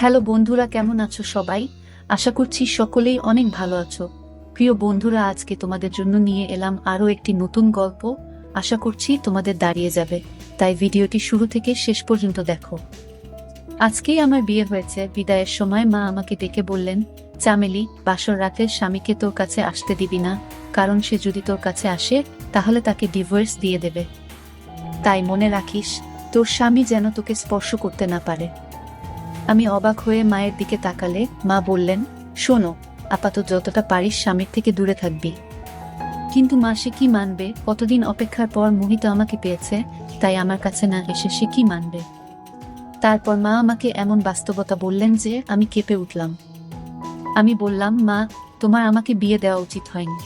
Hello বন্ধুরা, কেমন আছো সবাই? আশা করছি সকলেই অনেক ভালো আছো। প্রিয় বন্ধুরা, আজকে তোমাদের জন্য নিয়ে এলাম আরও একটি নতুন গল্প। আশা করছি তোমাদের দাঁড়িয়ে যাবে, তাই ভিডিওটি শুরু থেকে শেষ পর্যন্ত দেখো। আজকেই আমার বিয়ে হয়েছে। বিদায়ের সময় মা আমাকে ডেকে বললেন, চামেলি, বাসর রাতের স্বামীকে তোর কাছে আসতে দিবি না, কারণ সে যদি তোর কাছে আসে তাহলে তাকে ডিভোর্স দিয়ে দেবে। তাই মনে রাখিস, তোর স্বামী যেন তোকে স্পর্শ করতে না পারে। আমি অবাক হয়ে মায়ের দিকে তাকালে মা বললেন, শোনো, আপাতত যতটা পারিস স্বামীর থেকে দূরে থাকবি। কিন্তু মা, সে কি মানবে? কতদিন অপেক্ষার পর মোহিত আমাকে পেয়েছে, তাই আমার কাছে না এসে সে কি মানবে? তারপর মা আমাকে এমন বাস্তবতা বললেন যে আমি কেঁপে উঠলাম। আমি বললাম, মা, তোমার আমাকে বিয়ে দেওয়া উচিত হয়নি।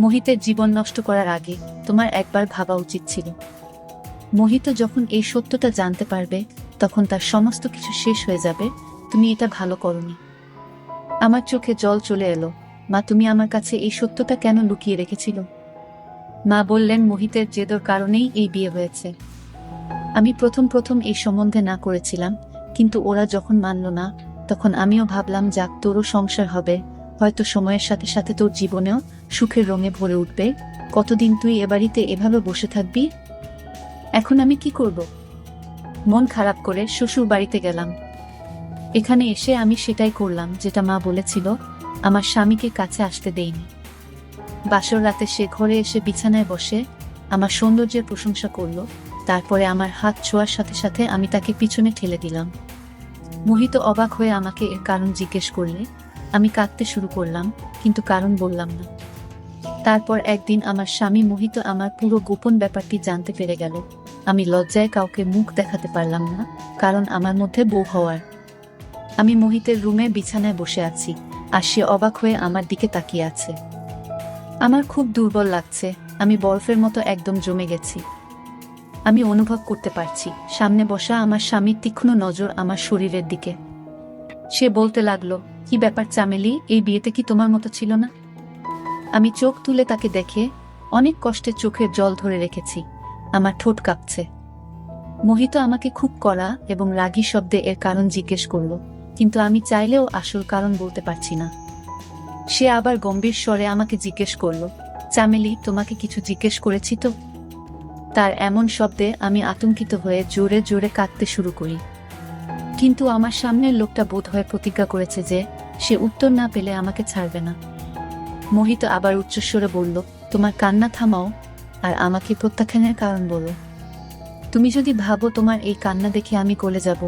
মোহিতের জীবন নষ্ট করার আগে তোমার একবার ভাবা উচিত ছিল। মোহিত যখন এই সত্যটা জানতে পারবে তখন তার সমস্ত কিছু শেষ হয়ে যাবে। তুমি এটা ভালো করনি। আমার চোখে জল চলে এলো। মা, তুমি আমার কাছে এই সত্যটা কেন লুকিয়ে রেখেছিল? মা বললেন, মোহিতের জেদর কারণেই এই বিয়ে হয়েছে। আমি প্রথম এই সম্বন্ধে না করেছিলাম, কিন্তু ওরা যখন মানল না তখন আমিও ভাবলাম, যাক, তোরও সংসার হবে, হয়তো সময়ের সাথে সাথে তোর জীবনেও সুখের রঙে ভরে উঠবে। কতদিন তুই এ বাড়িতে এভাবে বসে থাকবি? এখন আমি কি করব? মন খারাপ করে শ্বশুর বাড়িতে গেলাম। এখানে এসে আমি সেটাই করলাম যেটা মা বলেছিল, আমার স্বামীকে কাছে আসতে দেইনি। বাসর রাতে সে ঘরে এসে বিছানায় বসে আমার সৌন্দর্যের প্রশংসা করলো। তারপরে আমার হাত ছোঁয়ার সাথে সাথে আমি তাকে পিছনে ঠেলে দিলাম। মোহিত অবাক হয়ে আমাকে এর কারণ জিজ্ঞেস করলে আমি কাঁদতে শুরু করলাম, কিন্তু কারণ বললাম না। তারপর একদিন আমার স্বামী মোহিত আমার পুরো গোপন ব্যাপারটি জানতে পেরে গেল। আমি লজ্জায় কাউকে মুখ দেখাতে পারলাম না, কারণ আমার মধ্যে বউ হওয়ার। আমি মোহিতের রুমে বিছানায় বসে আছি, আর সে অবাক হয়ে আমার দিকে তাকিয়ে আছে। আমার খুব দুর্বল লাগছে। আমি বরফের মতো একদম জমে গেছি। আমি অনুভব করতে পারছি সামনে বসা আমার স্বামীর তীক্ষ্ণ নজর আমার শরীরের দিকে। সে বলতে লাগলো, কি ব্যাপার চামেলি, এই বিয়েতে কি তোমার মতো ছিল না? আমি চোখ তুলে তাকে দেখে অনেক কষ্টে চোখের জল ধরে রেখেছি। আমার ঠোঁট কাঁপছে। মোহিত আমাকে খুব কড়া এবং রাগী শব্দে এর কারণ জিজ্ঞেস করলো, কিন্তু আমি চাইলেও আসল কারণ বলতে পারছি না। সে আবার গম্ভীর স্বরে আমাকে জিজ্ঞেস করলো, চামেলি, তোমাকে কিছু জিজ্ঞেস করেছি তো? তার এমন শব্দে আমি আতঙ্কিত হয়ে জোরে জোরে কাঁদতে শুরু করি। কিন্তু আমার সামনের লোকটা বোধহয় প্রতিজ্ঞা করেছে যে সে উত্তর না পেলে আমাকে ছাড়বে না। মোহিত আবার উচ্চস্বরে বলল, তোমার কান্না থামাও আর আমাকে প্রত্যাখ্যানের কারণ বলো। তুমি যদি ভাবো তোমার এই কান্না দেখে আমি গলে যাব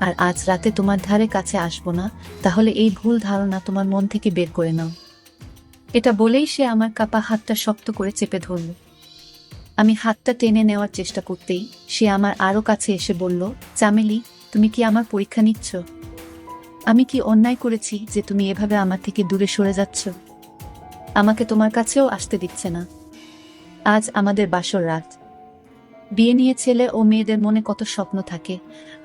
আর আজ রাতে তোমার ধারে কাছে আসবো না, তাহলে এই ভুল ধারণা তোমার মন থেকে বের করে নাও। এটা বলেই সে আমার কাপা হাতটা শক্ত করে চেপে ধরল। আমি হাতটা টেনে নেওয়ার চেষ্টা করতেই সে আমার আরো কাছে এসে বলল, চামেলি, তুমি কি আমার পরীক্ষা নিচ্ছ? আমি কি অন্যায় করেছি যে তুমি এভাবে আমার থেকে দূরে সরে যাচ্ছ? আমাকে তোমার কাছেও আসতে দিচ্ছে না। আজ আমাদের বাসর রাত। বিয়ে নিয়ে ছেলে ও মেয়েদের মনে কত স্বপ্ন থাকে,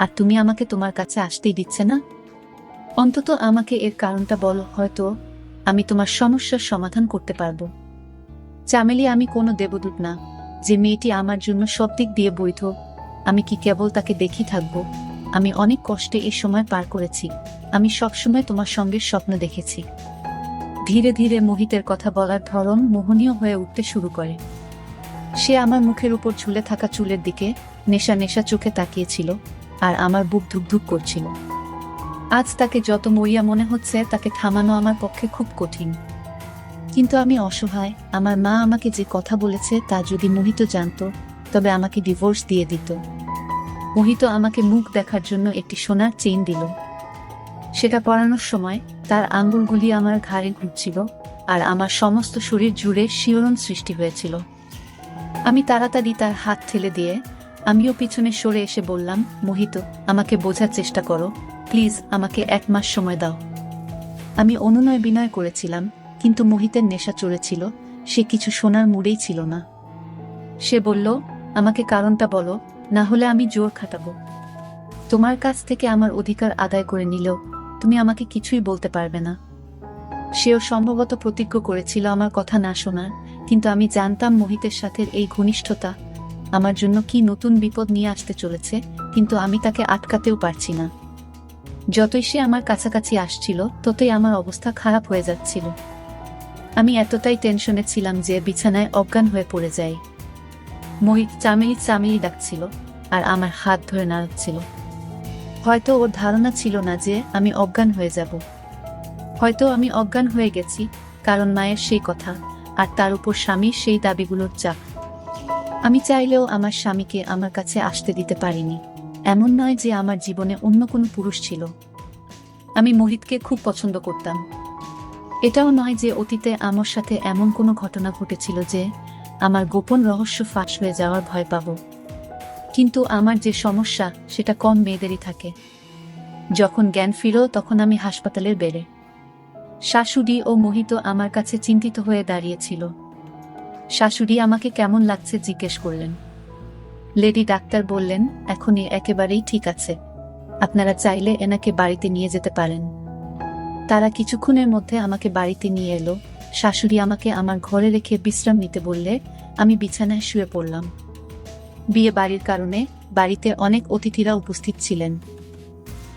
আর তুমি আমাকে তোমার কাছে আসতেই দিচ্ছে না। অন্তত আমাকে এর কারণটা বলো, হয়তো আমি তোমার সমস্যার সমাধান করতে পারবো। চামেলি, আমি কোনো দেবদূত না যে মেয়েটি আমার জন্য সব দিক দিয়ে বৈধ। আমি কি কেবল তাকে দেখি থাকবো? আমি অনেক কষ্টে এই সময় পার করেছি। আমি সবসময় তোমার সঙ্গে স্বপ্ন দেখেছি। ধীরে ধীরে মোহিতের কথা বলার ধরন মোহনীয় হয়ে উঠতে শুরু করে। সে আমার মুখের উপর ঝুলে থাকা চুলের দিকে নেশা নেশা চোখে তাকিয়েছিল, আর আমার বুক ধুকধুক করছিল। আজ তাকে যত মরিয়া মনে হচ্ছে, তাকে থামানো আমার পক্ষে খুব কঠিন। কিন্তু আমি অসহায়। আমার মা আমাকে যে কথা বলেছে তা যদি মোহিত জানতো, তবে আমাকে ডিভোর্স দিয়ে দিত। মোহিত আমাকে মুখ দেখার জন্য একটি সোনার চেইন দিল। সেটা পরানোর সময় তার আঙ্গুলগুলি আমার ঘাড়ে ঘুরছিল, আর আমার সমস্ত শরীর জুড়ে শিহরণ সৃষ্টি হয়েছিল। আমি তাড়াতাড়ি তার হাত ঠেলে দিয়ে আমিও পিছনে সরে এসে বললাম, মোহিত, আমাকে বোঝার চেষ্টা করো, প্লিজ, আমাকে 1 মাস সময় দাও। আমি অনুনয় বিনয় করেছিলাম, কিন্তু মোহিতের নেশা চড়েছিল। সে কিছু শোনার মুডেই ছিল না। সে বলল, আমাকে কারণটা বলো, না হলে আমি জোর খাটাবো। তোমার কাছ থেকে আমার অধিকার আদায় করে নিলেও তুমি আমাকে কিছুই বলতে পারবে না। সেও সম্ভবত প্রতিজ্ঞ করেছিল আমার কথা না শোনার, কিন্তু আমি জানতাম মোহিতের সাথে এই ঘনিষ্ঠতা আমার জন্য কি নতুন বিপদ নিয়ে আসতে চলেছে, কিন্তু আমি তাকে আটকাতেও পারছি না। যতই সে আমার কাছাকাছি আসছিল ততই আমার অবস্থা খারাপ হয়ে যাচ্ছিল। আমি এতটাই টেনশনে ছিলাম যে বিছানায় অজ্ঞান হয়ে পড়ে যাই। মোহিত চামেলি চামেলি ডাকছিল আর আমার হাত ধরে নাড়াচ্ছিল। হয়তো ওর ধারণা ছিল না যে আমি অজ্ঞান হয়ে যাব। হয়তো আমি অজ্ঞান হয়ে গেছি কারণ মায়ের সেই কথা আর তার উপর স্বামীর সেই দাবিগুলোর চাপ। আমি চাইলেও আমার স্বামীকে আমার কাছে আসতে দিতে পারিনি। এমন নয় যে আমার জীবনে অন্য কোনো পুরুষ ছিল। আমি মোহিতকে খুব পছন্দ করতাম। এটাও নয় যে অতীতে আমার সাথে এমন কোনো ঘটনা ঘটেছিল যে আমার গোপন রহস্য ফাঁস হয়ে যাওয়ার ভয় পাব। কিন্তু আমার যে সমস্যা সেটা কম মেয়েদেরই থাকে। যখন জ্ঞান ফিরল তখন আমি হাসপাতালের বেডে। শাশুড়ি ও মোহিত আমার কাছে চিন্তিত হয়ে দাঁড়িয়েছিল। শাশুড়ি আমাকে কেমন লাগছে জিজ্ঞেস করলেন। লেডি ডাক্তার বললেন, এখনই একেবারেই ঠিক আছে, আপনারা চাইলে এনাকে বাড়িতে নিয়ে যেতে পারেন। তারা কিছুক্ষণের মধ্যে আমাকে বাড়িতে নিয়ে এলো। শাশুড়ি আমাকে আমার ঘরে রেখে বিশ্রাম নিতে বললে আমি বিছানায় শুয়ে পড়লাম। বিয়ে বাড়ির কারণে বাড়িতে অনেক অতিথিরা উপস্থিত ছিলেন।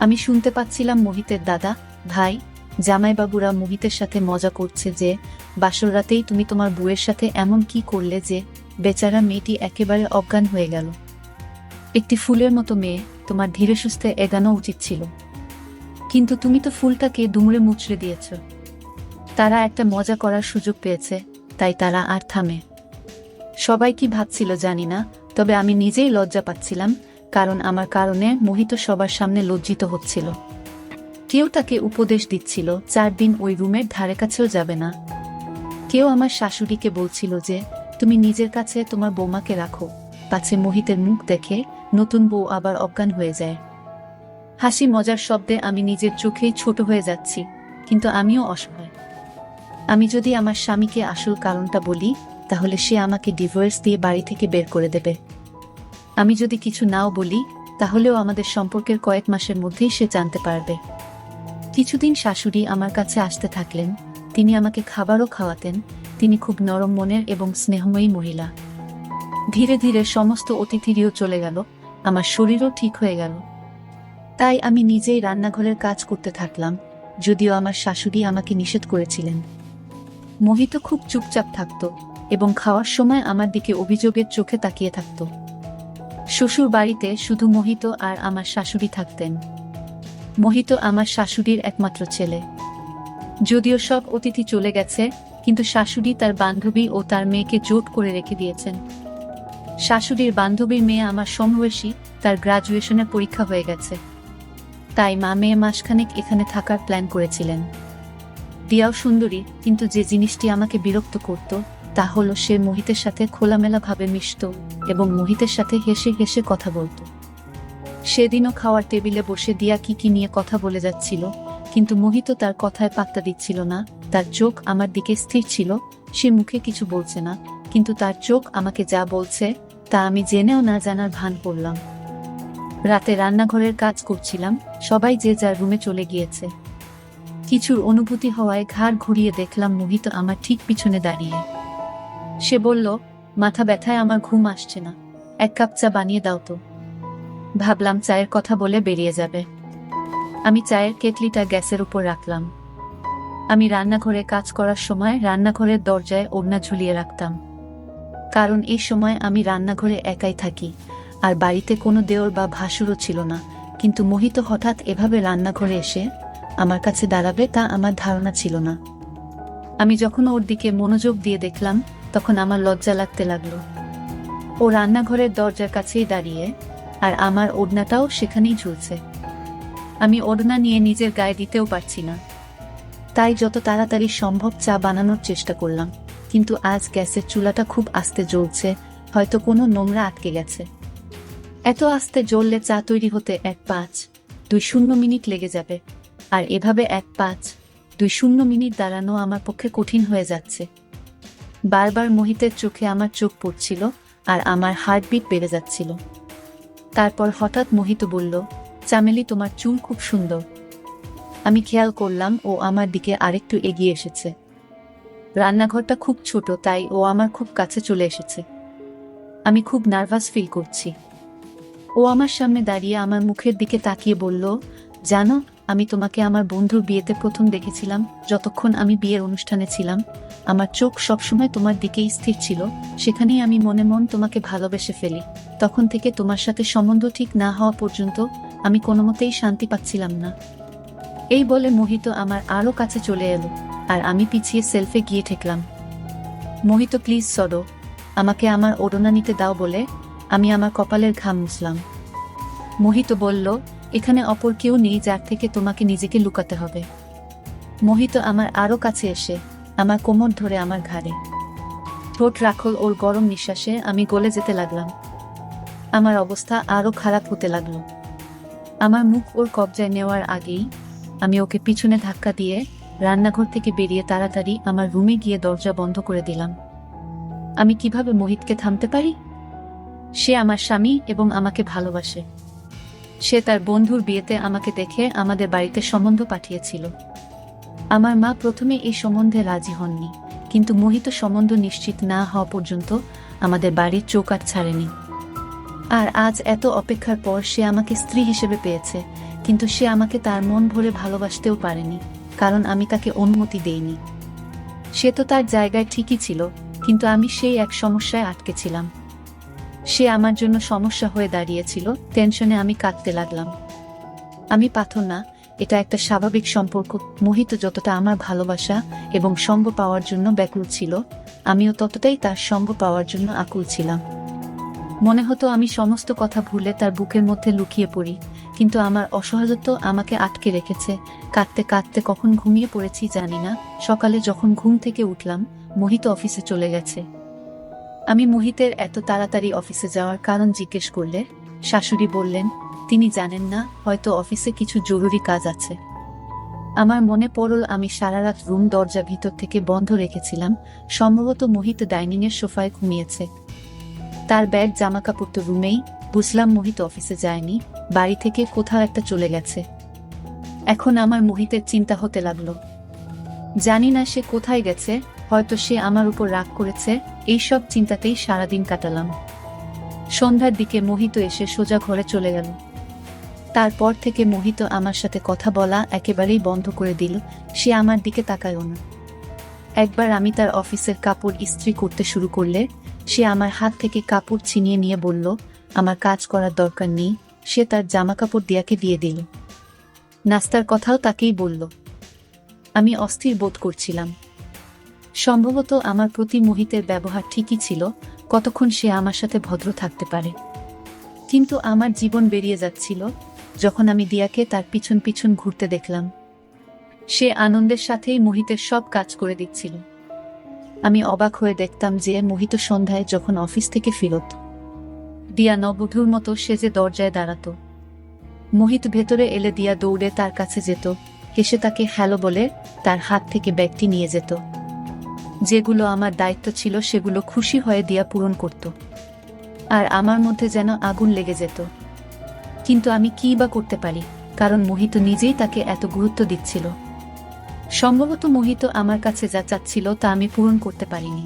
আমি শুনতে পাচ্ছিলাম মোহিতের দাদা, ভাই, জামাইবাবুরা মোহিতের সাথে মজা করছে যে বাসর রাতেই তুমি তোমার বউয়ের সাথে এমন কি করলে যে বেচারা মেয়েটি একেবারে অজ্ঞান হয়ে গেল। একটি ফুলের মতো মেয়ে, তোমার ধীরে সুস্থে এগানো উচিত ছিল, কিন্তু তুমি তো ফুলটাকে দুমড়ে মুচড়ে দিয়েছ। তারা একটা মজা করার সুযোগ পেয়েছে, তাই তারা আর থামে। সবাই কি ভাবছিল জানি না, তবে আমি নিজেই লজ্জা পাচ্ছিলাম কারণ আমার কারণে মোহিত সবার সামনে লজ্জিত হচ্ছিল। কেউ তাকে উপদেশ দিচ্ছিল 4 দিন ওই রুমের ধারে কাছেও যাবে না। কেউ আমার শাশুড়িকে বলছিল যে তুমি নিজের কাছে তোমার বৌমাকে রাখো, পাছে মোহিতের মুখ দেখে নতুন বউ আবার অজ্ঞান হয়ে যায়। হাসি মজার শব্দে আমি নিজের চোখেই ছোট হয়ে যাচ্ছি, কিন্তু আমিও অসহায়। আমি যদি আমার স্বামীকে আসল কারণটা বলি তাহলে সে আমাকে ডিভোর্স দিয়ে বাড়ি থেকে বের করে দেবে। আমি যদি কিছু নাও বলি তাহলেও আমাদের সম্পর্কের কয়েক মাসের মধ্যেই সে জানতে পারবে। কিছুদিন শাশুড়ি আমার কাছে আসতে থাকলেন। তিনি আমাকে খাবারও খাওয়াতেন। তিনি খুব নরম মনের এবং স্নেহময়ী মহিলা। ধীরে ধীরে সমস্ত অতিথিরিও চলে গেল, আমার শরীরও ঠিক হয়ে গেল। তাই আমি নিজেই রান্নাঘরের কাজ করতে থাকলাম, যদিও আমার শাশুড়ি আমাকে নিষেধ করেছিলেন। মোহিত খুব চুপচাপ থাকত এবং খাওয়ার সময় আমার দিকে অভিযোগের চোখে তাকিয়ে থাকত। শ্বশুর বাড়িতে শুধু মোহিত আর আমার শাশুড়ি থাকতেন। মোহিত আমার শাশুড়ির একমাত্র ছেলে। যদিও সব অতিথি চলে গেছে, কিন্তু শাশুড়ি তার বান্ধবী ও তার মেয়েকে জোট করে রেখে দিয়েছেন। শাশুড়ির বান্ধবীর মেয়ে আমার সমবয়সী, তার গ্রাজুয়েশনের পরীক্ষা হয়ে গেছে। তাই মা মেয়ে মাসখানেক এখানে থাকার প্ল্যান করেছিলেন। দিয়াও সুন্দরী, কিন্তু যে জিনিসটি আমাকে বিরক্ত করত তা হলো সে মোহিতের সাথে খোলামেলাভাবে মিশত এবং মোহিতের সাথে হেসে হেসে কথা বলত। সেদিনও খাওয়ার টেবিলে বসে দিয়া কি নিয়ে কথা বলে যাচ্ছিল, কিন্তু মোহিত তার কথায় পাত্তা দিচ্ছিল না। তার চোখ আমার দিকে স্থির ছিল। সে মুখে কিছু বলছে না, কিন্তু তার চোখ আমাকে যা বলছে তা আমি জেনেও না জানার ভান করলাম। রাতে রান্নাঘরের কাজ করছিলাম, সবাই যে যার রুমে চলে গিয়েছে। কিছুর অনুভূতি হওয়ায় ঘাড় ঘুরিয়ে দেখলাম মোহিত আমার ঠিক পিছনে দাঁড়িয়ে। সে বলল, মাথা ব্যথায় আমার ঘুম আসছে না, 1 কাপ চা বানিয়ে দাও তো। ভাবলাম চায়ের কথা বলে বেরিয়ে যাবে। আমি চায়ের কেটলিটা গ্যাসের উপর রাখলাম। আমি রান্নাঘরে কাজ করার সময় রান্নাঘরের দরজায় ওড়না ঝুলিয়ে রাখতাম, কারণ এই সময় আমি রান্নাঘরে একাই থাকি আর বাড়িতে কোনো দেওর বা ভাসুরও ছিল না। কিন্তু মোহিত হঠাৎ এভাবে রান্নাঘরে এসে আমার কাছে দাঁড়াবে তা আমার ধারণা ছিল না। আমি যখন ওর দিকে মনোযোগ দিয়ে দেখলাম তখন আমার লজ্জা লাগতে লাগলো। ও রান্নাঘরের দরজার কাছেই দাঁড়িয়ে, আর আমার ওড়নাটাও সেখানেই ঝুলছে। আমি ওড়না নিয়ে নিজের গায়ে দিতেও পারছি না, তাই যত তাড়াতাড়ি সম্ভব চা বানানোর চেষ্টা করলাম। কিন্তু আজ গ্যাসের চুলাটা খুব আস্তে জ্বলছে, হয়তো কোনো নোংরা আটকে গেছে। এত আস্তে জ্বললে চা তৈরি হতে 1-5-2-0 মিনিট লেগে যাবে, আর এভাবে 1-5-2-0 মিনিট দাঁড়ানো আমার পক্ষে কঠিন হয়ে যাচ্ছে। বারবার মোহিতের চোখে আমার চোখ পড়ছিল আর আমার হার্টবিট বেড়ে যাচ্ছিল। তারপর হঠাৎ মোহিত বলল, চামেলি, তোমার চুল খুব সুন্দর। আমি খেয়াল করলাম ও আমার দিকে আরেকটু এগিয়ে এসেছে। রান্নাঘরটা খুব ছোট, তাই ও আমার খুব কাছে চলে এসেছে। আমি খুব নার্ভাস ফিল করছি। ও আমার সামনে দাঁড়িয়ে আমার মুখের দিকে তাকিয়ে বলল, জানো, আমি তোমাকে আমার বন্ধুর বিয়েতে প্রথম দেখেছিলাম। যতক্ষণ আমি বিয়ের অনুষ্ঠানে ছিলাম, আমার চোখ সবসময় তোমার দিকেই স্থির ছিল। সেখানেই আমি মনে মন তোমাকে ভালোবেসে ফেলি। তখন থেকে তোমার সাথে সম্বন্ধ ঠিক না হওয়া পর্যন্ত আমি কোনোমতেই শান্তি পাচ্ছিলাম না। এই বলে মোহিত আমার আরও কাছে চলে এলো, আর আমি পিছিয়ে সেলফে গিয়ে ঠেকলাম। মোহিত, প্লিজ সরো, আমাকে আমার ওড়না নিতে দাও বলে আমি আমার কপালের ঘাম মুছলাম। মোহিত বলল, এখানে অপর কেউ নেই যার থেকে তোমাকে নিজেকে লুকাতে হবে। মোহিত আমার আরও কাছে এসে আমার কোমর ধরে আমার ঘাড়ে ঠোঁট রাখল ওর গরম নিঃশ্বাসে। আমি গলে যেতে লাগলাম। আমার অবস্থা আরও খারাপ হতে লাগলো। আমার মুখ ওর কবজায় নেওয়ার আগেই আমি ওকে পিছনে ধাক্কা দিয়ে রান্নাঘর থেকে বেরিয়ে তাড়াতাড়ি আমার রুমে গিয়ে দরজা বন্ধ করে দিলাম। আমি কিভাবে মোহিতকে থামতে পারি? সে আমার স্বামী এবং আমাকে ভালোবাসে। সে তার বন্ধুর বিয়েতে আমাকে দেখে আমাদের বাড়িতে সম্বন্ধ পাঠিয়েছিল। আমার মা প্রথমে এই সম্বন্ধে রাজি হননি, কিন্তু মোহিত সম্বন্ধ নিশ্চিত না হওয়া পর্যন্ত আমাদের বাড়ির চৌকাঠ ছাড়েনি। আর আজ এত অপেক্ষার পর সে আমাকে স্ত্রী হিসেবে পেয়েছে, কিন্তু সে আমাকে তার মন ভরে ভালোবাসতেও পারেনি, কারণ আমি তাকে অনুমতি দেইনি। সে তো তার জায়গায় ঠিকই ছিল, কিন্তু আমি সেই এক সমস্যায় আটকে ছিলাম। সে আমার জন্য সমস্যা হয়ে দাঁড়িয়েছিল। টেনশনে আমি কাঁদতে লাগলাম। আমি পাথর না, এটা একটা স্বাভাবিক সম্পর্ক। মোহিত যতটা আমার ভালোবাসা এবং সঙ্গ পাওয়ার জন্য ব্যাকুল ছিল, আমিও ততটাই তার সঙ্গ পাওয়ার জন্য আকুল ছিলাম। মনে হতো আমি সমস্ত কথা ভুলে তার বুকের মধ্যে লুকিয়ে পড়ি, কিন্তু আমার অসহায়ত্ব আমাকে আটকে রেখেছে। কাঁদতে কাঁদতে কখন ঘুমিয়ে পড়েছি জানি না। সকালে যখন ঘুম থেকে উঠলাম, মোহিত অফিসে চলে গেছে। আমি মোহিতের এত তাড়াতাড়ি অফিসে যাওয়ার কারণ জিজ্ঞেস করলে শাশুড়ি বললেন, তিনি জানেন না, হয়তো অফিসে কিছু জরুরি কাজ আছে। আমার মনে পড়ল আমি সারা রাত রুম দরজা ভিতর থেকে বন্ধ রেখেছিলাম। সম্ভবত মোহিত ডাইনিংয়ের সোফায় ঘুমিয়েছে। তার ব্যাগ জামাকাপড় তো রুমেই। বুঝলাম মোহিত অফিসে যায়নি, বাড়ি থেকে কোথাও একটা চলে গেছে। এখন আমার মোহিতের চিন্তা হতে লাগলো। জানি না সে কোথায় গেছে, হয়তো সে আমার উপর রাগ করেছে। এইসব চিন্তাতেই সারাদিন কাটালাম। সন্ধ্যার দিকে মোহিত এসে সোজা ঘরে চলে গেল। তারপর থেকে মোহিত আমার সাথে কথা বলা একেবারেই বন্ধ করে দিল। সে আমার দিকে তাকায়ও না। একবার আমি তার অফিসের কাপড় ইস্ত্রি করতে শুরু করলে সে আমার হাত থেকে কাপড় ছিনিয়ে নিয়ে বলল, আমার কাজ করার দরকার নেই। সে তার জামাকাপড় দিয়াকে দিয়ে দিল। নাস্তার কথাও তাকেই বলল। আমি অস্থির বোধ করছিলাম। সম্ভবত আমার প্রতি মোহিতের ব্যবহার ঠিকই ছিল। কতক্ষণ সে আমার সাথে ভদ্র থাকতে পারে? কিন্তু আমার জীবন বেরিয়ে যাচ্ছিল যখন আমি দিয়াকে তার পিছন পিছন ঘুরতে দেখলাম। সে আনন্দের সাথেই মোহিতের সব কাজ করে দিচ্ছিল। আমি অবাক হয়ে দেখতাম যে মোহিত সন্ধ্যায় যখন অফিস থেকে ফিরত, দিয়া নববধূর মতো সেজে দরজায় দাঁড়াতো। মোহিত ভেতরে এলে দিয়া দৌড়ে তার কাছে যেত, হেসে তাকে হ্যালো বলে তার হাত থেকে ব্যাগটি নিয়ে যেত। যেগুলো আমার দায়িত্ব ছিল সেগুলো খুশি হয়ে দিয়া পূরণ করত। আর আমার মধ্যে যেন আগুন লেগে যেত। কিন্তু আমি কী বা করতে পারি, কারণ মোহিত নিজেই তাকে এত গুরুত্ব দিচ্ছিল। সম্ভবত মোহিত আমার কাছে যা চাচ্ছিল তা আমি পূরণ করতে পারিনি।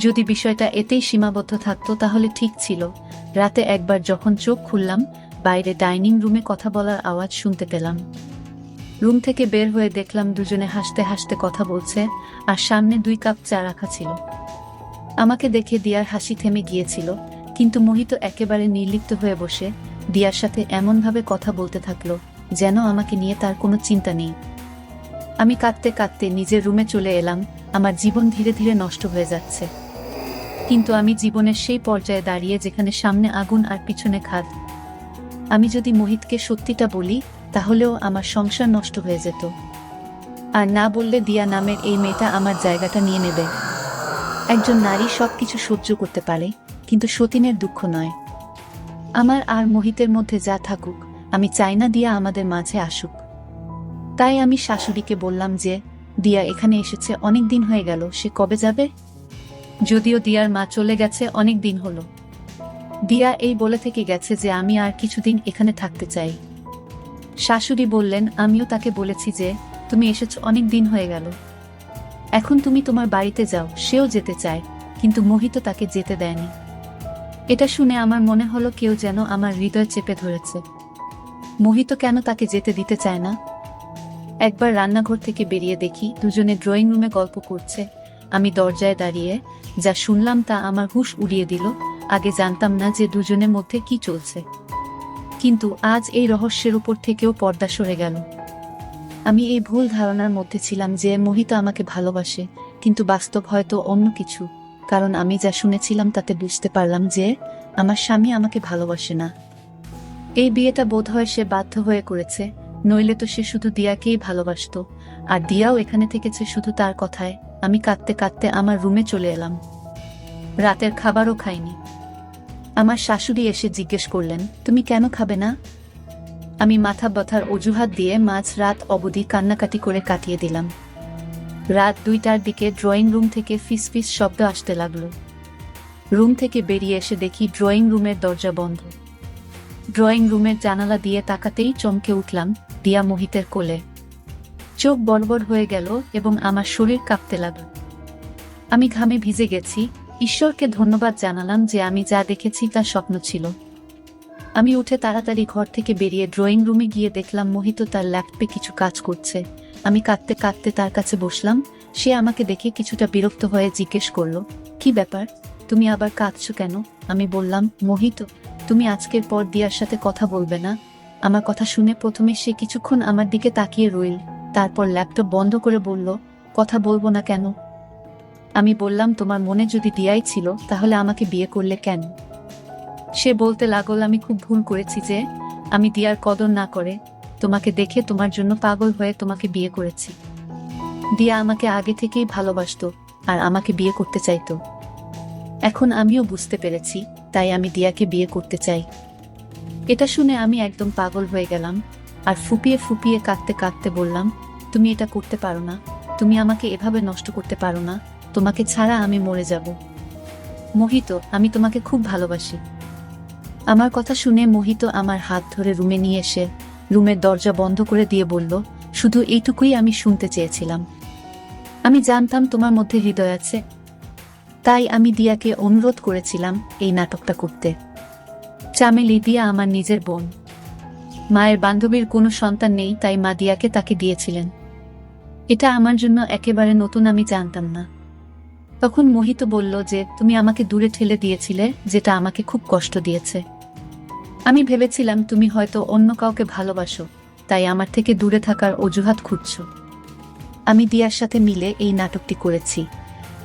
যদি বিষয়টা এতেই সীমাবদ্ধ থাকতো তাহলে ঠিক ছিল। রাতে একবার যখন চোখ খুললাম, বাইরে ডাইনিং রুমে কথা বলার আওয়াজ শুনতে পেলাম। রুম থেকে বের হয়ে দেখলাম দুজনে হাসতে হাসতে কথা বলছে, আর সামনে 2 কাপ চা রাখা ছিল। আমাকে দেখে দিয়ার হাসি থেমে গিয়েছিল, কিন্তু মোহিত একেবারে নির্লিপ্ত হয়ে বসে দিয়ার সাথে এমনভাবে কথা বলতে থাকলো যেন আমাকে নিয়ে তার কোনো চিন্তা নেই। আমি কাঁদতে কাঁদতে নিজের রুমে চলে এলাম। আমার জীবন ধীরে ধীরে নষ্ট হয়ে যাচ্ছে, কিন্তু আমি জীবনের সেই পর্যায়ে দাঁড়িয়ে যেখানে সামনে আগুন আর পিছনে খাদ। আমি যদি মোহিতকে সত্যিটা বলি তাহলেও আমার সংসার নষ্ট হয়ে যেত, আর না বললে দিয়া নামের এই মেয়েটা আমার জায়গাটা নিয়ে নেবে। একজন নারী সবকিছু সহ্য করতে পারে, কিন্তু সতীনের দুঃখ নয়। আমার আর মোহিতের মধ্যে যা থাকুক, আমি চাই না দিয়া আমাদের মাঝে আসুক। তাই আমি শাশুড়িকে বললাম যে দিয়া এখানে এসেছে অনেক দিন হয়ে গেল, সে কবে যাবে? যদিও দিয়ার মা চলে গেছে অনেক দিন হলো, দিয়া এই বলে থেকে গেছে যে আমি আর কিছুদিন এখানে থাকতে চাই। শাশুড়ি বললেন, আমিও তাকে বলেছি যে তুমি এসেছ অনেক দিন হয়ে গেল, এখন তুমি তোমার বাড়িতে যাও। সেও যেতে চায়, কিন্তু মোহিত তাকে যেতে দেয়নি। এটা শুনে আমার মনে হলো কেউ যেন আমার হৃদয় চেপে ধরেছে। মোহিত কেন তাকে যেতে দিতে চায় না? একবার রান্নাঘর থেকে বেরিয়ে দেখি দুজনে ড্রয়িং রুমে গল্প করছে। আমি দরজায় দাঁড়িয়ে যা শুনলাম তা আমার হুঁশ উড়িয়ে দিল। আগে জানতাম না যে দুজনের মধ্যে কি চলছে, কিন্তু আজ এই রহস্যের উপর থেকেও পর্দা সরে গেল। আমি এই ভুল ধারণার মধ্যে ছিলাম যে মোহিত আমাকে ভালোবাসে, কিন্তু বাস্তব হয়তো অন্য কিছু। কারণ আমি যা শুনেছিলাম তাতে বুঝতে পারলাম যে আমার স্বামী আমাকে ভালোবাসে না। এই বিয়েটা বোধহয় সে বাধ্য হয়ে করেছে, নইলে তো সে শুধু দিয়াকেই ভালোবাসতো। আর দিয়াও এখানে থেকেছে শুধু তার কথায়। আমি কাঁদতে কাঁদতে আমার রুমে চলে এলাম। রাতের খাবারও খাইনি। আমার শাশুড়ি এসে জিজ্ঞেস করলেন, তুমি কেন খাবে না? আমি মাথা ব্যথার অজুহাত দিয়ে মাঝ রাত অবধি কান্নাকাটি করে কাটিয়ে দিলাম। রাত 2টার দিকে ড্রয়িং রুম থেকে ফিসফিস শব্দ আসতে লাগলো। রুম থেকে বেরিয়ে এসে দেখি ড্রয়িং রুমের দরজা বন্ধ। ড্রয়িং রুমের জানালা দিয়ে তাকাতেই চমকে উঠলাম, দিয়া মোহিতের কোলে। চোখ বড়বড় হয়ে গেল এবং আমার শরীর কাঁপতে লাগল। আমি ঘামে ভিজে গেছি। ঈশ্বরকে ধন্যবাদ জানালাম যে আমি যা দেখেছি তা স্বপ্ন ছিল। আমি উঠে তাড়াতাড়ি ঘর থেকে বেরিয়ে ড্রয়িং রুমে গিয়ে দেখলাম মোহিত তার ল্যাপটপে কিছু কাজ করছে। আমি কাঁদতে কাঁদতে তার কাছে বসলাম। সে আমাকে দেখে কিছুটা বিরক্ত হয়ে জিজ্ঞেস করলো, কি ব্যাপার, তুমি আবার কাঁদছো কেন? আমি বললাম, মোহিত, তুমি আজকের পর দিয়ার সাথে কথা বলবে না। আমার কথা শুনে প্রথমে সে কিছুক্ষণ আমার দিকে তাকিয়ে রইল, তারপর ল্যাপটপ বন্ধ করে বলল, কথা বলবো না কেন? আমি বললাম, তোমার মনে যদি দিয়াই ছিল তাহলে আমাকে বিয়ে করলে কেন? সে বলতে লাগল, আমি খুব ভুল করেছি যে আমি দিয়ার কদর না করে তোমাকে দেখে তোমার জন্য পাগল হয়ে তোমাকে বিয়ে করেছি। দিয়া আমাকে আগে থেকেই ভালোবাসতো আর আমাকে বিয়ে করতে চাইতো। এখন আমিও বুঝতে পেরেছি, তাই আমি দিয়াকে বিয়ে করতে চাই। এটা শুনে আমি একদম পাগল হয়ে গেলাম আর ফুপিয়ে ফুপিয়ে কাঁদতে কাঁদতে বললাম, তুমি এটা করতে পারো না, তুমি আমাকে এভাবে নষ্ট করতে পারো না, তোমাকে ছাড়া আমি মরে যাব। মোহিত, আমি তোমাকে খুব ভালোবাসি। আমার কথা শুনে মোহিত আমার হাত ধরে রুমে নিয়ে এসে রুমের দরজা বন্ধ করে দিয়ে বলল, শুধু এইটুকুই আমি শুনতে চেয়েছিলাম। আমি জানতাম তোমার মধ্যে হৃদয় আছে, তাই আমি দিয়াকে অনুরোধ করেছিলাম এই নাটকটা করতে। চামেলি, দিয়া আমার নিজের বোন। মায়ের বান্ধবীর কোনো সন্তান নেই, তাই মা দিয়াকে তাকে দিয়েছিলেন। এটা আমার জন্য একেবারে নতুন, আমি জানতাম না। তখন মোহিত বলল যে তুমি আমাকে দূরে ঠেলে দিয়েছিলে, যেটা আমাকে খুব কষ্ট দিয়েছে। আমি ভেবেছিলাম তুমি হয়তো অন্য কাউকে ভালোবাসো, তাই আমার থেকে দূরে থাকার অজুহাত খুঁজছো। আমি দিয়ার সাথে মিলে এই নাটকটি করেছি,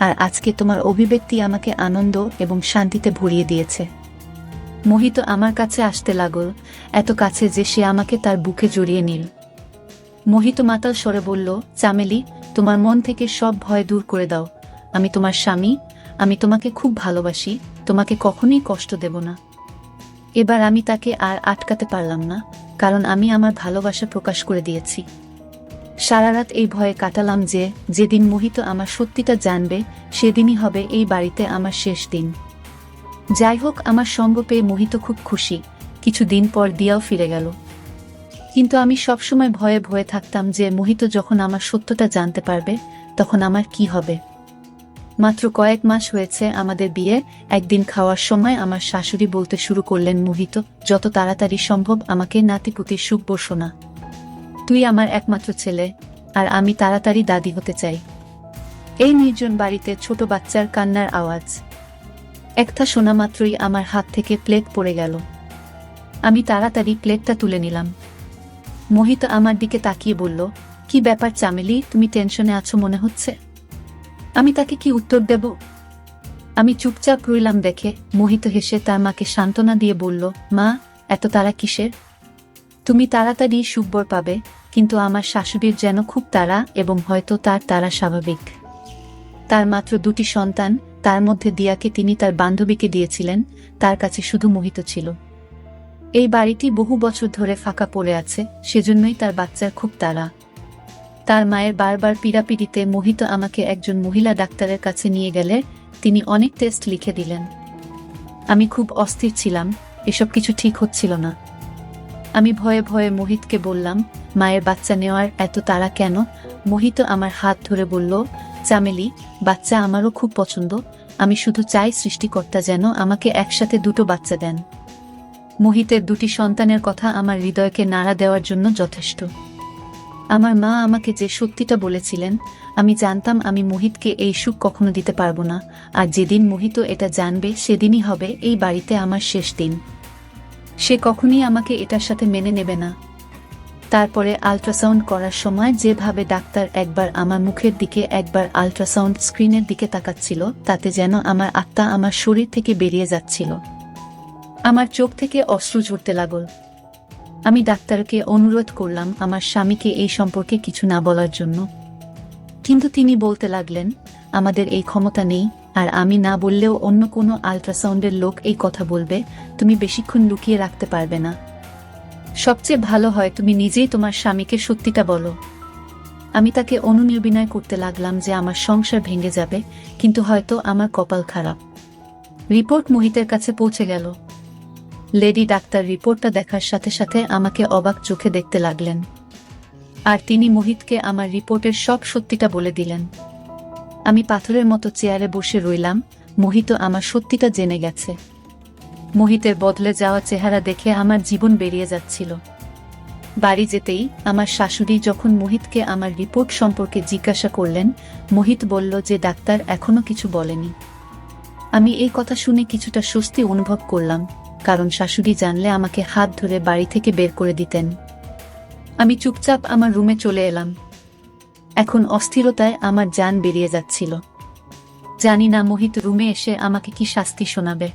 আর আজকে তোমার অভিব্যক্তি আমাকে আনন্দ এবং শান্তিতে ভরিয়ে দিয়েছে। মোহিত আমার কাছে আসতে লাগল, এত কাছে যে সে আমাকে তার বুকে জড়িয়ে নিল। মোহিত মাতাল স্বরে বলল, চামেলি, তোমার মন থেকে সব ভয় দূর করে দাও। আমি তোমার স্বামী, আমি তোমাকে খুব ভালোবাসি, তোমাকে কখনোই কষ্ট দেব না। এবার আমি তাকে আর আটকাতে পারলাম না, কারণ আমি আমার ভালোবাসা প্রকাশ করে দিয়েছি। সারা রাত এই ভয়ে কাটালাম যে যেদিন মোহিত আমার সত্যিটা জানবে সেদিনই হবে এই বাড়িতে আমার শেষ দিন। যাই হোক, আমার সঙ্গ পেয়ে মোহিত খুব খুশি। কিছুদিন পর দিয়াও ফিরে গেল, কিন্তু আমি সবসময় ভয়ে ভয়ে থাকতাম যে মোহিত যখন আমার সত্যটা জানতে পারবে তখন আমার কি হবে। মাত্র কয়েক মাস হয়েছে আমাদের বিয়ে। একদিন খাওয়ার সময় আমার শাশুড়ি বলতে শুরু করলেন, মোহিত, যত তাড়াতাড়ি সম্ভব আমাকে নাতিপুতির সুখ বসো না। তুই আমার একমাত্র ছেলে, আর আমি তাড়াতাড়ি দাদি হতে চাই। এই নির্জন বাড়িতে ছোট বাচ্চার কান্নার আওয়াজ। একটা শোনা মাত্রই আমার হাত থেকে প্লেট পড়ে গেল। আমি তাড়াতাড়ি প্লেটটা তুলে নিলাম। মোহিত আমার দিকে তাকিয়ে বলল, কি ব্যাপার চামেলি, তুমি টেনশনে আছো মনে হচ্ছে। আমি তাকে কি উত্তর দেব? আমি চুপচাপ রইলাম দেখে মোহিত হেসে তার মাকে সান্ত্বনা দিয়ে বলল, মা, এত তাড়া কিসের? তুমি তাড়াতাড়ি সুখবর পাবে, কিন্তু আমার শাশুড়ির যেন খুব তাড়া, এবং হয়তো তার তাড়া স্বাভাবিক। তার মাত্র 2টি সন্তান, তার মধ্যে দিয়াকে তিনি তার বান্ধবীকে দিয়েছিলেন, তার কাছে শুধু মোহিত ছিল। এই বাড়িটি বহু বছর ধরে ফাঁকা পড়ে আছে, সেজন্যই তার বাচ্চার খুব তাড়া। তার মায়ের বারবার পীড়াপিড়িতে মোহিত আমাকে একজন মহিলা ডাক্তারের কাছে নিয়ে গেলে তিনি অনেক টেস্ট লিখে দিলেন। আমি খুব অস্থির ছিলাম, এসব কিছু ঠিক হচ্ছিল না। আমি ভয়ে ভয়ে মোহিতকে বললাম, মায়ের বাচ্চা নেওয়ার এত তাড়া কেন? মোহিত আমার হাত ধরে বলল, চামেলি, বাচ্চা আমারও খুব পছন্দ, আমি শুধু চাই সৃষ্টিকর্তা যেন আমাকে একসাথে 2টো বাচ্চা দেন। মোহিতের দুটি সন্তানের কথা আমার হৃদয়কে নাড়া দেওয়ার জন্য যথেষ্ট। আমার মা আমাকে যে সত্যিটা বলেছিলেন, আমি জানতাম আমি মোহিতকে এই সুখ কখনো দিতে পারবো না, আর যেদিন মোহিত এটা জানবে সেদিনই হবে এই বাড়িতে আমার শেষ দিন। সে কখনই আমাকে এটার সাথে মেনে নেবে না। তারপরে আল্ট্রাসাউন্ড করার সময় যেভাবে ডাক্তার একবার আমার মুখের দিকে একবার আল্ট্রাসাউন্ড স্ক্রিনের দিকে তাকাচ্ছিল, তাতে যেন আমার আত্মা আমার শরীর থেকে বেরিয়ে যাচ্ছিল। আমার চোখ থেকে অশ্রু ঝরতে লাগল। আমি ডাক্তারকে অনুরোধ করলাম আমার স্বামীকে এই সম্পর্কে কিছু না বলার জন্য, কিন্তু তিনি বলতে লাগলেন, আমাদের এই ক্ষমতা নেই, আর আমি না বললেও অন্য কোনো আল্ট্রাসাউন্ডের লোক এই কথা বলবে, তুমি বেশিক্ষণ লুকিয়ে রাখতে পারবে না। সবচেয়ে ভালো হয় তুমি নিজেই তোমার স্বামীকে সত্যিটা বলো। আমি তাকে অনুনির্বিনয় করতে লাগলাম যে আমার সংসার ভেঙে যাবে, কিন্তু হয়তো আমার কপাল খারাপ। রিপোর্ট মোহিতের কাছে পৌঁছে গেল। লেডি ডাক্তার রিপোর্টটা দেখার সাথে সাথে আমাকে অবাক চোখে দেখতে লাগলেন, আর তিনি মোহিতকে আমার রিপোর্টের সব সত্যিটা বলে দিলেন। আমি পাথরের মতো চেয়ারে বসে রইলাম। মোহিত আমার সত্যিটা জেনে গেছে। মোহিতের বদলে যাওয়া চেহারা দেখে আমার জীবন বেরিয়ে যাচ্ছিল। বাড়ি যেতেই আমার শাশুড়ি যখন মোহিতকে আমার রিপোর্ট সম্পর্কে জিজ্ঞাসা করলেন, মোহিত বলল যে ডাক্তার এখনো কিছু বলেনি। আমি এই কথা শুনে কিছুটা স্বস্তি অনুভব করলাম, কারণ শাশুড়ি জানলে আমাকে হাত ধরে বাড়ি থেকে বের করে দিতেন। আমি চুপচাপ আমার রুমে চলে এলাম। এখন অস্থিরতায় আমার জান বেরিয়ে যাচ্ছিল। জানি না মোহিত রুমে এসে আমাকে কি শাস্তি শোনাবে।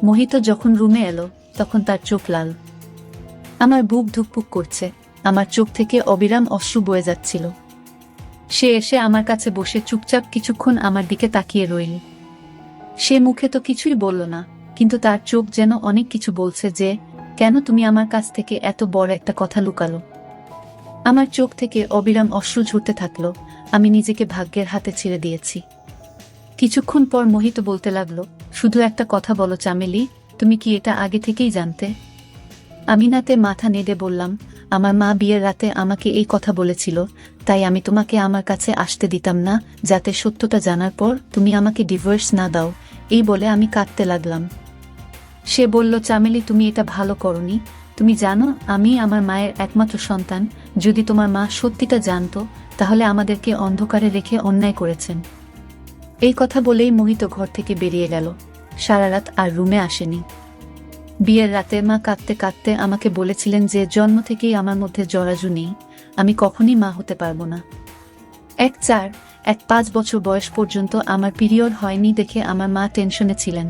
মোহিত যখন রুমে এলো তখন তার চোখ লাল। আমার বুক ধুকপুক করছে, আমার চোখ থেকে অবিরাম অশ্রু বয়ে যাচ্ছিল। সে এসে আমার কাছে বসে চুপচাপ কিছুক্ষণ আমার দিকে তাকিয়ে রইল। সে মুখে তো কিছুই বলল না, কিন্তু তার চোখ যেন অনেক কিছু বলছে, যে কেন তুমি আমার কাছ থেকে এত বড় একটা কথা লুকালো। আমার চোখ থেকে অবিরাম অশ্রু ঝরতে থাকলো। আমি নিজেকে ভাগ্যের হাতে ছেড়ে দিয়েছি। কিছুক্ষণ পর মোহিত বলতে লাগলো, শুধু একটা কথা বলো চামেলি, তুমি কি এটা আগে থেকেই জানতে? আমি নাতে মাথা নেড়ে বললাম, আমার মা বিয়ের রাতে আমাকে এই কথা বলেছিল, তাই আমি তোমাকে আমার কাছে আসতে দিতাম না, যাতে সত্যটা জানার পর তুমি আমাকে ডিভোর্স না দাও। এই বলে আমি কাঁদতে লাগলাম। সে বলল, চামেলি তুমি এটা ভালো করনি। তুমি জানো আমি আমার মায়ের একমাত্র সন্তান। যদি তোমার মা সত্যিটা জানতো তাহলে আমাদেরকে অন্ধকারে রেখে অন্যায় করেছেন। এই কথা বলেই মোহিত ঘর থেকে বেরিয়ে গেল। সারা রাত আর রুমে আসেনি। বিয়ের রাতে মা কাঁদতে কাঁদতে আমাকে বলেছিলেন যে জন্ম থেকেই আমার মধ্যে জরাজু নেই, আমি কখনই মা হতে পারবো না। 5 বছর বয়স পর্যন্ত আমার পিরিয়ড হয়নি দেখে আমার মা টেনশনে ছিলেন।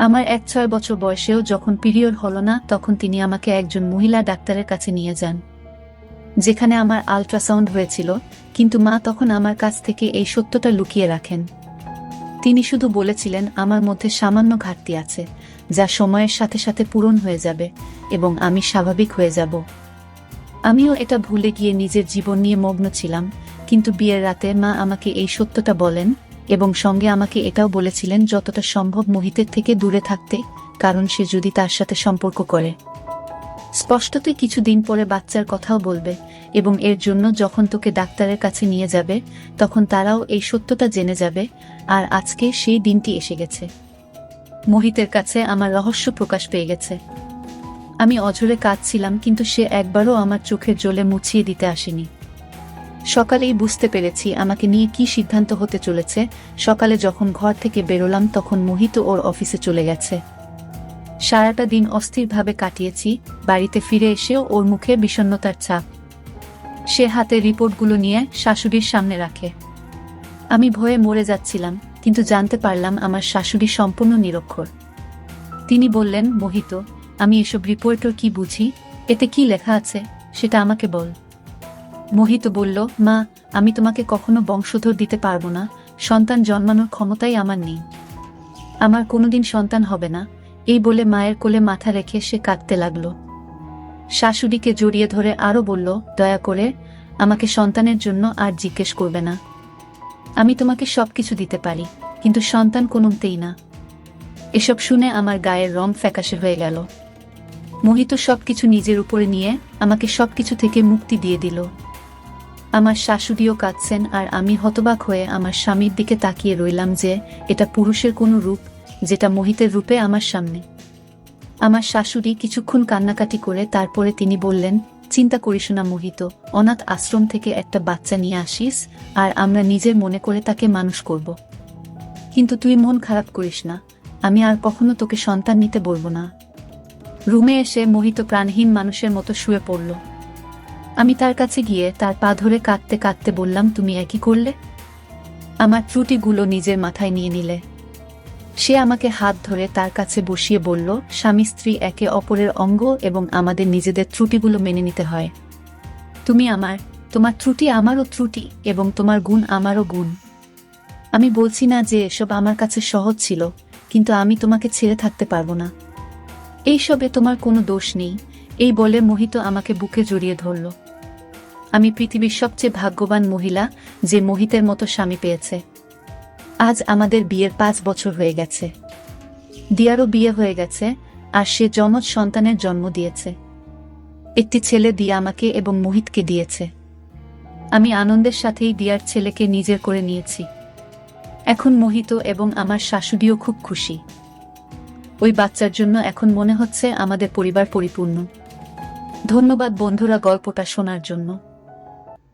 আমার 6 বছর বয়সেও যখন পিরিয়ড হলো না, তখন তিনি আমাকে একজন মহিলা ডাক্তারের কাছে নিয়ে যান, যেখানে আমার আল্ট্রাসাউন্ড হয়েছিল, কিন্তু মা তখন আমার কাছ থেকে এই সত্যটা লুকিয়ে রাখেন। তিনি শুধু বলেছিলেন আমার মধ্যে সামান্য ঘাটতি আছে, যা সময়ের সাথে সাথে পূরণ হয়ে যাবে এবং আমি স্বাভাবিক হয়ে যাব। আমিও এটা ভুলে গিয়ে নিজের জীবন নিয়ে মগ্ন ছিলাম, কিন্তু বিয়ের রাতে মা আমাকে এই সত্যটা বলেন এবং সঙ্গে আমাকে এটাও বলেছিলেন যতটা সম্ভব মোহিতের থেকে দূরে থাকতে, কারণ সে যদি তার সাথে সম্পর্ক করে স্পষ্টতই কিছুদিন পরে বাচ্চার কথাও বলবে, এবং এর জন্য যখন তোকে ডাক্তারের কাছে নিয়ে যাবে তখন তারাও এই সত্যটা জেনে যাবে। আর আজকে সেই দিনটি এসে গেছে। মোহিতের কাছে আমার রহস্য প্রকাশ পেয়ে গেছে। আমি অঝরে কাঁদছিলাম, কিন্তু সে একবারও আমার চোখের জলে মুছিয়ে দিতে আসেনি। সকালেই বুঝতে পেরেছি আমাকে নিয়ে কি সিদ্ধান্ত হতে চলেছে। সকালে যখন ঘর থেকে বেরোলাম তখন মোহিত ওর অফিসে চলে গেছে। সারাটা দিন অস্থিরভাবে কাটিয়েছি। বাড়িতে ফিরে এসেও ওর মুখে বিষণ্ণতার ছাপ। সে হাতে রিপোর্টগুলো নিয়ে শাশুড়ির সামনে রাখে। আমি ভয়ে মরে যাচ্ছিলাম, কিন্তু জানতে পারলাম আমার শাশুড়ি সম্পূর্ণ নিরক্ষর। তিনি বললেন, মোহিত, আমি এসব রিপোর্টও কি বুঝি, এতে কি লেখা আছে সেটা আমাকে বল। মোহিত বলল, মা, আমি তোমাকে কখনো বংশধর দিতে পারবো না। সন্তান জন্মানোর ক্ষমতাই আমার নেই। আমার কোনোদিন সন্তান হবে না। এই বলে মায়ের কোলে মাথা রেখে সে কাঁদতে লাগলো। শাশুড়িকে জড়িয়ে ধরে আরো বলল, দয়া করে আমাকে সন্তানের জন্য আর জিজ্ঞেস করবে না। আমি তোমাকে সবকিছু দিতে পারি, কিন্তু সন্তান কোনোমতেই না। এসব শুনে আমার গায়ের রং ফ্যাকাশে হয়ে গেল। মোহিত সবকিছু নিজের উপরে নিয়ে আমাকে সবকিছু থেকে মুক্তি দিয়ে দিল। আমার শাশুড়িও কাঁদছেন, আর আমি হতবাক হয়ে আমার স্বামীর দিকে তাকিয়ে রইলাম যে এটা পুরুষের কোনো রূপ, যেটা মোহিতের রূপে আমার সামনে। আমার শাশুড়ি কিছুক্ষণ কান্নাকাটি করে তারপরে তিনি বললেন, চিন্তা করিস না মোহিত, অনাথ আশ্রম থেকে একটা বাচ্চা নিয়ে আসিস আর আমরা নিজের মনে করে তাকে মানুষ করব। কিন্তু তুই মন খারাপ করিস না, আমি আর কখনো তোকে সন্তান নিতে বলবো না। রুমে এসে মোহিত প্রাণহীন মানুষের মতো শুয়ে পড়ল। আমি তার কাছে গিয়ে তার পা ধরে কাঁদতে কাঁদতে বললাম, তুমি একই করলে, আমার ত্রুটিগুলো নিজের মাথায় নিয়ে নিলে। সে আমাকে হাত ধরে তার কাছে বসিয়ে বলল, স্বামী স্ত্রী একে অপরের অঙ্গ এবং আমাদের নিজেদের ত্রুটিগুলো মেনে নিতে হয়। তুমি আমার, তোমার ত্রুটি আমারও ত্রুটি এবং তোমার গুণ আমারও গুণ। আমি বলছি না যে এসব আমার কাছে সহজ ছিল, কিন্তু আমি তোমাকে ছেড়ে থাকতে পারবো না। এইসবে তোমার কোনো দোষ নেই। এই বলে মোহিত আমাকে বুকে জড়িয়ে ধরল। আমি পৃথিবীর সবচেয়ে ভাগ্যবান মহিলা যে মোহিতের মতো স্বামী পেয়েছে। আজ আমাদের বিয়ের 5 বছর হয়ে গেছে। দিয়ারও বিয়ে হয়ে গেছে আর সে যমজ সন্তানের জন্ম দিয়েছে। একটি ছেলে দিয়া আমাকে এবং মোহিতকে দিয়েছে। আমি আনন্দের সাথেই দিয়ার ছেলেকে নিজের করে নিয়েছি। এখন মোহিত এবং আমার শাশুড়িও খুব খুশি। ওই বাচ্চার জন্য এখন মনে হচ্ছে আমাদের পরিবার পরিপূর্ণ। ধন্যবাদ বন্ধুরা গল্পটা শোনার জন্য।